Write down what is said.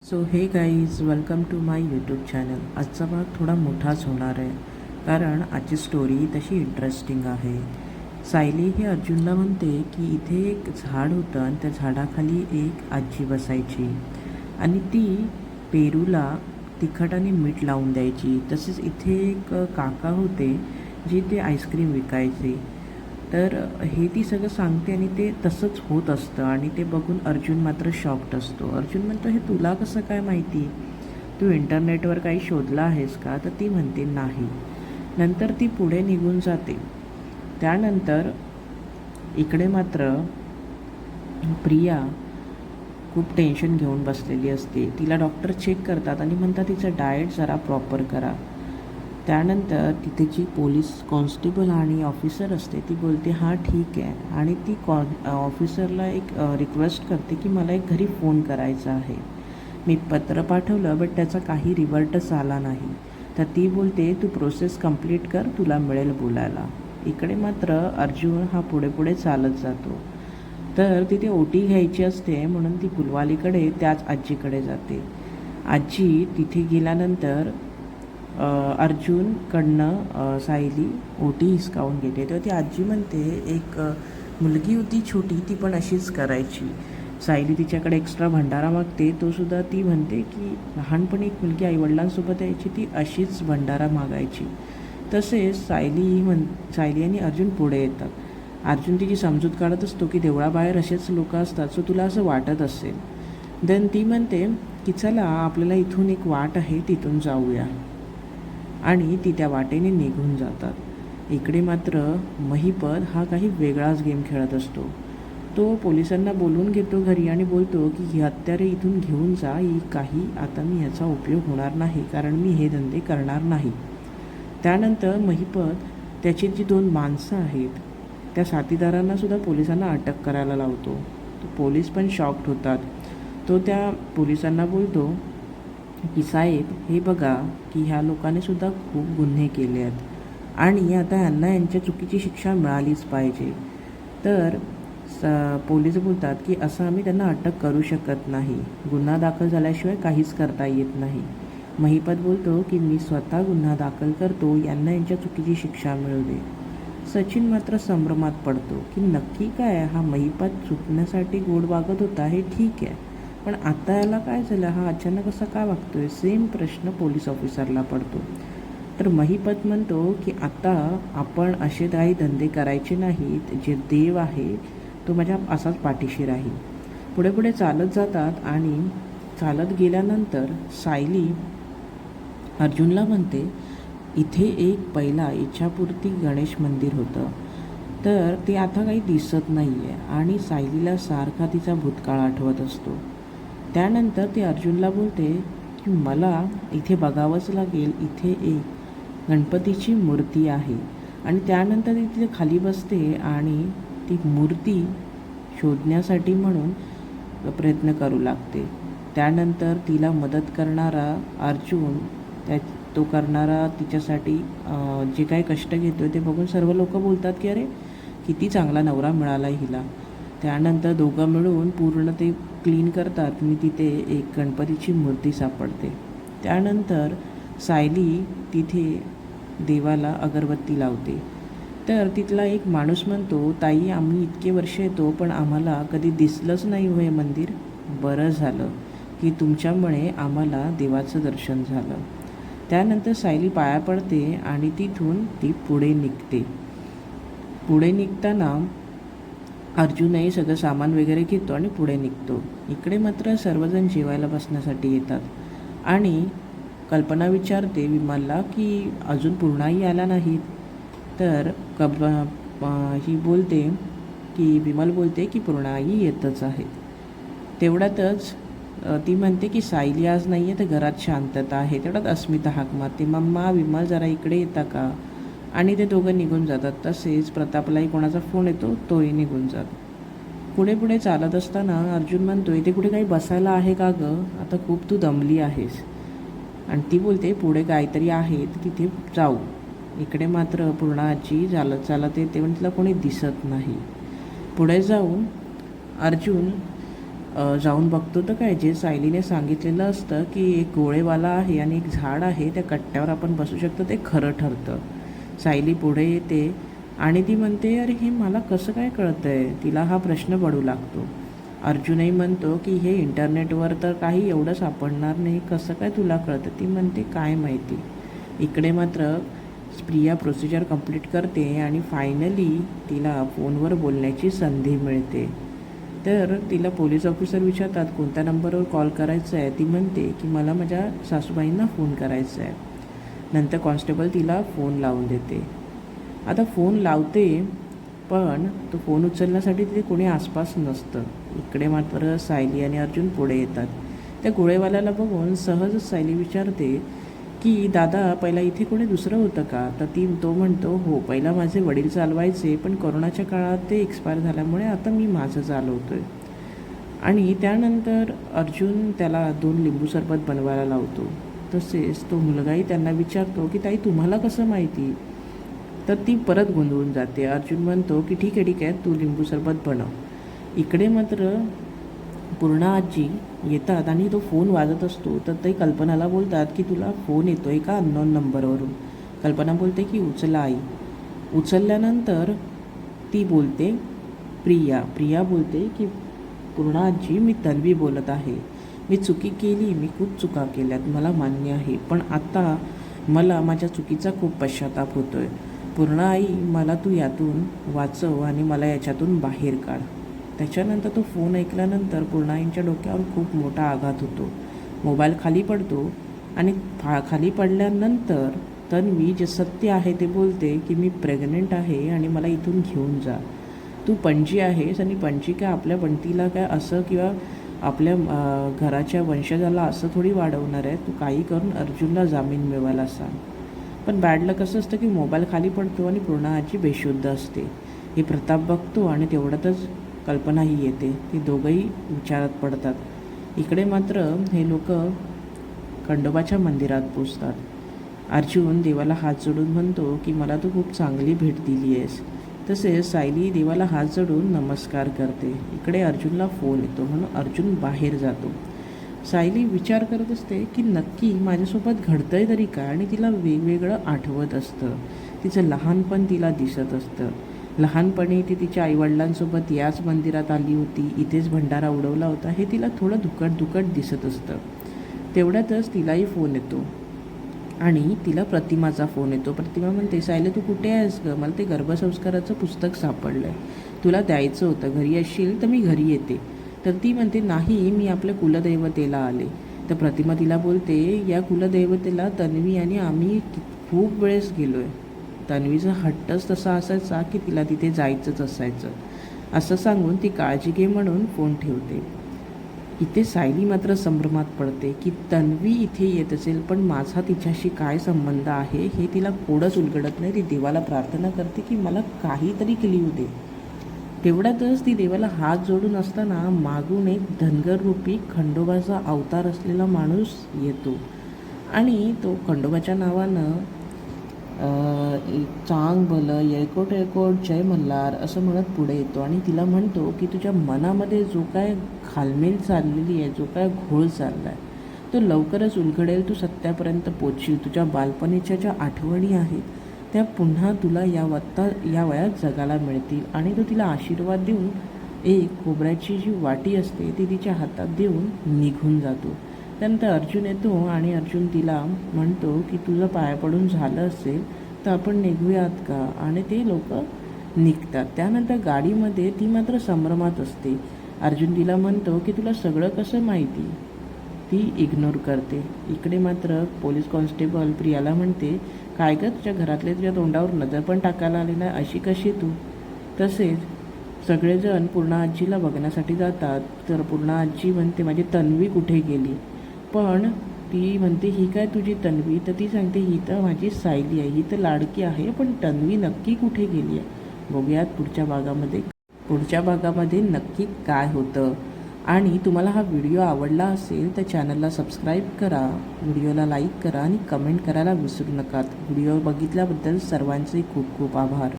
So hey guys welcome to my YouTube channel. आजचा भाग थोडा मोठाच होणार आहे कारण आजची स्टोरी तशी इंटरेस्टिंग आहे. सायली हे अर्जुनला म्हणते की इथे एक झाड होतं आणि त्या झाडाखाली एक आजी बसायची आणि ती पेरूला तिखट आणि मीठ लावून द्यायची. तसेच इथे एक काका होते जे ते आईस्क्रीम विकायचे. तर हे ती सगळं सांगते आणि ते तसंच होत असतं आणि ते बघून अर्जुन मात्र शॉक्ड असतो. अर्जुन म्हणतो, हे तुला कसं काय माहिती? तू इंटरनेटवर काही शोधलं आहेस का? तर ती म्हणते नाही. नंतर ती पुढे निघून जाते. त्यानंतर इकडे मात्र प्रिया खूप टेन्शन घेऊन बसलेली असते. तिला डॉक्टर चेक करतात आणि म्हणतात तिचं डाएट जरा प्रॉपर करा. त्यानंतर तिथे जी पोलीस कॉन्स्टेबल आणि ऑफिसर असते ती बोलते हां ठीक आहे, आणि ती ऑफिसरला एक रिक्वेस्ट करते की मला एक घरी फोन करायचा आहे. मी पत्र पाठवलं बट त्याचा काही रिव्हर्टच आला नाही. तर ती बोलते तू प्रोसेस कंप्लीट कर, तुला मिळेल बोलायला. इकडे मात्र अर्जुन हा पुढे पुढे चालत जातो. तर तिथे ओटी घ्यायची असते म्हणून ती गुलवालीकडे त्याच आजीकडे जाते. आजी तिथे गेल्यानंतर अर्जुनकडनं सायली ओटी हिसकावून घेते. तेव्हा ती आजी म्हणते एक मुलगी होती छोटी, ती पण अशीच करायची. सायली तिच्याकडे एक्स्ट्रा भंडारा मागते, तोसुद्धा ती म्हणते की लहानपणी एक मुलगी आईवडिलांसोबत यायची, ती अशीच भंडारा मागायची. तसेच सायली आणि अर्जुन पुढे येतात. अर्जुन तिची समजूत काढत असतो की देवळाबाहेर असेच लोक असतात, सो तुला असं वाटत असेल. देन ती म्हणते की चला आपल्याला इथून एक वाट आहे, तिथून जाऊया. आणि ती त्या वाटेने निघून जातात. इकडे मात्र महिपत हा काही वेगळाच गेम खेळत असतो. तो पोलिसांना बोलवून घेतो घरी आणि बोलतो की ही हत्यारे इथून घेऊन जा, ही काही आता मी ह्याचा उपयोग होणार नाही कारण मी हे धंदे करणार नाही. त्यानंतर महिपत त्याची जी 2 माणसं आहेत त्या साथीदारांनासुद्धा पोलिसांना अटक करायला लावतो. तो पोलीस पण शॉक्ड होतात. तो त्या पोलिसांना बोलतो की साहेब हे बघा की ह्या लोकांनीसुद्धा खूप गुन्हे केले आहेत आणि आता यांना यांच्या चुकीची शिक्षा मिळालीच पाहिजे. तर पोलीस बोलतात की असं आम्ही त्यांना अटक करू शकत नाही, गुन्हा दाखल झाल्याशिवाय काहीच करता येत नाही. महिपत बोलतो की मी स्वतः गुन्हा दाखल करतो, यांना यांच्या चुकीची शिक्षा मिळू दे. सचिन मात्र संभ्रमात पडतो की नक्की काय, हा महिपत चुकण्यासाठी गोड वागत होता हे ठीक आहे, पण आता याला काय झालं, हा अचानक असा का वागतोय? सेम प्रश्न पोलीस ऑफिसरला पडतो. तर महिपत म्हणतो की आता आपण असे काही धंदे करायचे नाहीत, जे देव आहे तो माझ्या असाच पाठीशी राहील. पुढे पुढे चालत जातात आणि चालत गेल्यानंतर सायली अर्जुनला म्हणते इथे एक पहिला इच्छापूर्ती गणेश मंदिर होतं, तर ते आता काही दिसत नाही आहे आणि सायलीला सारखा तिचा भूतकाळ आठवत असतो. त्यानंतर ते अर्जुनला बोलते की मला इथे बघावंच लागेल, इथे एक गणपतीची मूर्ती आहे. आणि त्यानंतर ती तिथे खाली बसते आणि ती मूर्ती शोधण्यासाठी म्हणून प्रयत्न करू लागते. त्यानंतर तिला मदत करणारा अर्जुन, तो करणारा तिच्यासाठी जे काही कष्ट घेतो ते बघून सर्व लोक बोलतात की अरे किती चांगला नवरा मिळाला हिला. त्यानंतर दोघं मिळून पूर्ण ते क्लीन करतात आणि तिथे एक गणपतीची मूर्ती सापडते. त्यानंतर सायली तिथे देवाला अगरबत्ती लावते. तर तिथला एक माणूस म्हणतो ताई आम्ही इतके वर्ष येतो पण आम्हाला कधी दिसलंच नाही हो हे मंदिर. बरं झालं की तुमच्यामुळे आम्हाला देवाचं दर्शन झालं. त्यानंतर सायली पाया पडते आणि तिथून ती पुढे निघते. पुढे निघताना अर्जुनही सगळं सामान वगैरे घेतो आणि पुढे निघतो. इकडे मात्र सर्वजण जेवायला बसण्यासाठी येतात आणि कल्पना विचारते विमलला की अजून पूर्णाही आला नाहीत. तर ही बोलते की विमल बोलते की पूर्णाही येतच आहे. तेवढ्यातच ती म्हणते की सायली आज नाही आहे, तर घरात शांतता आहे. तेवढ्यात अस्मिता हाक मारते मम्मा विमल जरा इकडे येता का, आणि ते दोघं निघून जातात. तसेच प्रतापलाही कोणाचा फोन येतो, तोही निघून जातो. पुढे पुढे चालत असताना अर्जुन म्हणतो इथे कुठे काही बसायला आहे का गं, आता खूप तू दमली आहेस. आणि ती बोलते पुढे काहीतरी आहे तर तिथे जाऊ. इकडे मात्र पूर्ण आजी चालत चालत येते पण तिला कोणी दिसत नाही. पुढे जाऊन अर्जुन जाऊन बघतो तर काय जे सायलीने सांगितलेलं असतं की एक गोळेवाला आहे आणि एक झाड आहे त्या कट्ट्यावर आपण बसू शकतो ते खरं ठरतं. सायली पुढे येते आणि ती म्हणते अरे हे मला कसं काय कळतं आहे. तिला हा प्रश्न पडू लागतो. अर्जुनही म्हणतो की हे इंटरनेटवर तर काही एवढं सापडणार नाही, कसं काय तुला कळतं. ती म्हणते काय माहिती. इकडे मात्र प्रिया प्रोसिजर कंप्लीट करते आणि फायनली तिला फोनवर बोलण्याची संधी मिळते. तर तिला पोलीस ऑफिसर विचारतात कोणत्या नंबरवर कॉल करायचा आहे. ती म्हणते की मला माझ्या सासूबाईंना फोन करायचा आहे. नंतर कॉन्स्टेबल तिला फोन लावून देते. आता फोन लावते पण तो फोन उचलण्यासाठी तिथे कोणी आसपास नसतं. इकडे मात्र सायली आणि अर्जुन पुढे येतात. त्या गोळेवाल्याला बघून सहजच सायली विचारते की दादा पहिला इथे कोणी दुसरं होतं का. तर तो म्हणतो हो पहिला माझे वडील चालवायचे पण कोरोनाच्या काळात ते एक्सपायर झाल्यामुळे आता मी माझं चालवतो आहे. आणि त्यानंतर अर्जुन त्याला 2 लिंबू सरबत बनवायला लावतो. तसेच तो मुलगाही त्यांना विचारतो की ताई तुम्हाला कसं माहिती. तर ती परत गोंधळून जाते. अर्जुन म्हणतो की ठीक आहे तू लिंबू सरबत बनव. इकडे मात्र पूर्णा आजी येतात आणि तो फोन वाजत असतो. तर ते कल्पनाला बोलतात की तुला फोन येतो आहे का अननोन नंबरवरून. कल्पना बोलते की उचला आई. उचलल्यानंतर ती बोलते प्रिया बोलते की पूर्णा आजी मी तन्वी बोलत आहे. मी चुकी केली, मी खूप चुका केल्यात, मला मान्य आहे. पण आता मला माझ्या चुकीचा खूप पश्चाताप होतो आहे. पूर्णा आई मला तू यातून वाचव आणि मला याच्यातून बाहेर काढ. त्याच्यानंतर तो फोन ऐकल्यानंतर पूर्णाईंच्या डोक्यावर खूप मोठा आघात होतो. मोबाईल खाली पडतो आणि खाली पडल्यानंतर तन्वी जे सत्य आहे ते बोलते की मी प्रेग्नंट आहे आणि मला इथून घेऊन जा. तू पणजी आहेस आणि पणजी काय आपल्या बंटीला काय असं किंवा आपल्या घराच्या वंशजाला असं थोडी वाढवणार आहे. तू काही करून अर्जुनला जामीन मिळवायला सांग. पण बॅड लक असं असतं की मोबाईल खाली पडतो आणि पूर्णा आजी बेशुद्ध असते. हे प्रताप बघतो आणि तेवढ्यातच कल्पनाही येते. ती दोघंही विचारात पडतात. इकडे मात्र हे लोक खंडोबाच्या मंदिरात पोचतात. अर्जुन देवाला हात जोडून म्हणतो की मला तू खूप चांगली भेट दिली आहेस. तसेच सायली देवाला हात जोडून नमस्कार करते. इकडे अर्जुनला फोन येतो म्हणून अर्जुन बाहेर जातो. सायली विचार करत असते की नक्की माझ्यासोबत घडतंय तरी काय. आणि तिला वेगवेगळं आठवत असतं. तिचं लहानपण तिला दिसत असतं. लहानपणी ती तिच्या आईवडिलांसोबत याच मंदिरात आली होती, इथेच भंडारा उडवला होता, हे तिला थोडं दुकट दिसत असतं. तेवढ्यातच तिलाही फोन येतो आणि तिला प्रतिमाचा फोन येतो. प्रतिमा म्हणते सायली तू कुठे आहेस गं, मला ते गर्भसंस्काराचं पुस्तक सापडलं आहे, तुला द्यायचं होतं, घरी असशील तर मी घरी येते. तर ती म्हणते नाही मी आपल्या कुलदैवतेला आले. तर प्रतिमा तिला बोलते या कुलदैवतेला तन्वी आणि आम्ही खूप वेळेस गेलो आहे. तन्वीचा हट्टच तसा असायचा की तिला तिथे जायचंच असायचं. असं सांगून ती काळजी घे म्हणून फोन ठेवते. इथे सायली मात्र संभ्रमात पडते की तन्वी इथे येत असेल पण माझा तिच्याशी काय संबंध आहे हे तिला कोडच उलगडत नाही. ती देवाला प्रार्थना करते की मला काहीतरी क्लिऊ दे. तेवढ्यातच ती देवाला हात जोडून असताना मागून एक धनगर रूपी खंडोबाचा अवतार असलेला माणूस येतो आणि तो खंडोबाच्या नावानं चांग भलं येळकोट येळकोट जय मल्हार असं म्हणत पुढे येतो आणि तिला म्हणतो की तुझ्या मनामध्ये जो काय घालमेल चाललेली आहे, जो काय घोळ चालला आहे तो लवकरच उलगडेल. तू सत्यापर्यंत पोचशील. तुझ्या बालपणीच्या ज्या आठवणी आहेत त्या पुन्हा तुला या वयात जगायला मिळतील. आणि तो तिला आशीर्वाद देऊन एक खोबऱ्याची जी वाटी असते ती तिच्या हातात देऊन निघून जातो. त्यानंतर अर्जुन येतो आणि अर्जुन तिला म्हणतो की तुझं पाया पडून झालं असेल तर आपण निघूयात का. आणि ते लोक निघतात. त्यानंतर गाडीमध्ये ती मात्र संभ्रमात असते. अर्जुन तिला म्हणतो की तुला सगळं कसं माहिती. ती इग्नोर करते. इकडे मात्र पोलीस कॉन्स्टेबल प्रियाला म्हणते काय गं तुझ्या घरातले तुझ्या तोंडावर नजर पण टाकायला आली नाही अशी कशी तू. तसेच सगळेजण पूर्णा आजीला बघण्यासाठी जातात. तर पूर्णा आजी म्हणते माझी तन्वी कुठे गेली. पण ती म्हणते ही काय तुझी तन्वी. तर ती सांगते ही तर माझी सायली आहे, ही तर लाडकी आहे, पण तन्वी नक्की कुठे गेली आहे. बघूयात पुढच्या भागामध्ये नक्की काय होतं. आणि तुम्हाला हा व्हिडिओ आवडला असेल तर चॅनलला सबस्क्राईब करा, व्हिडिओला लाईक करा आणि कमेंट करायला विसरू नका. व्हिडिओ बघितल्याबद्दल सर्वांचे खूप खूप आभार.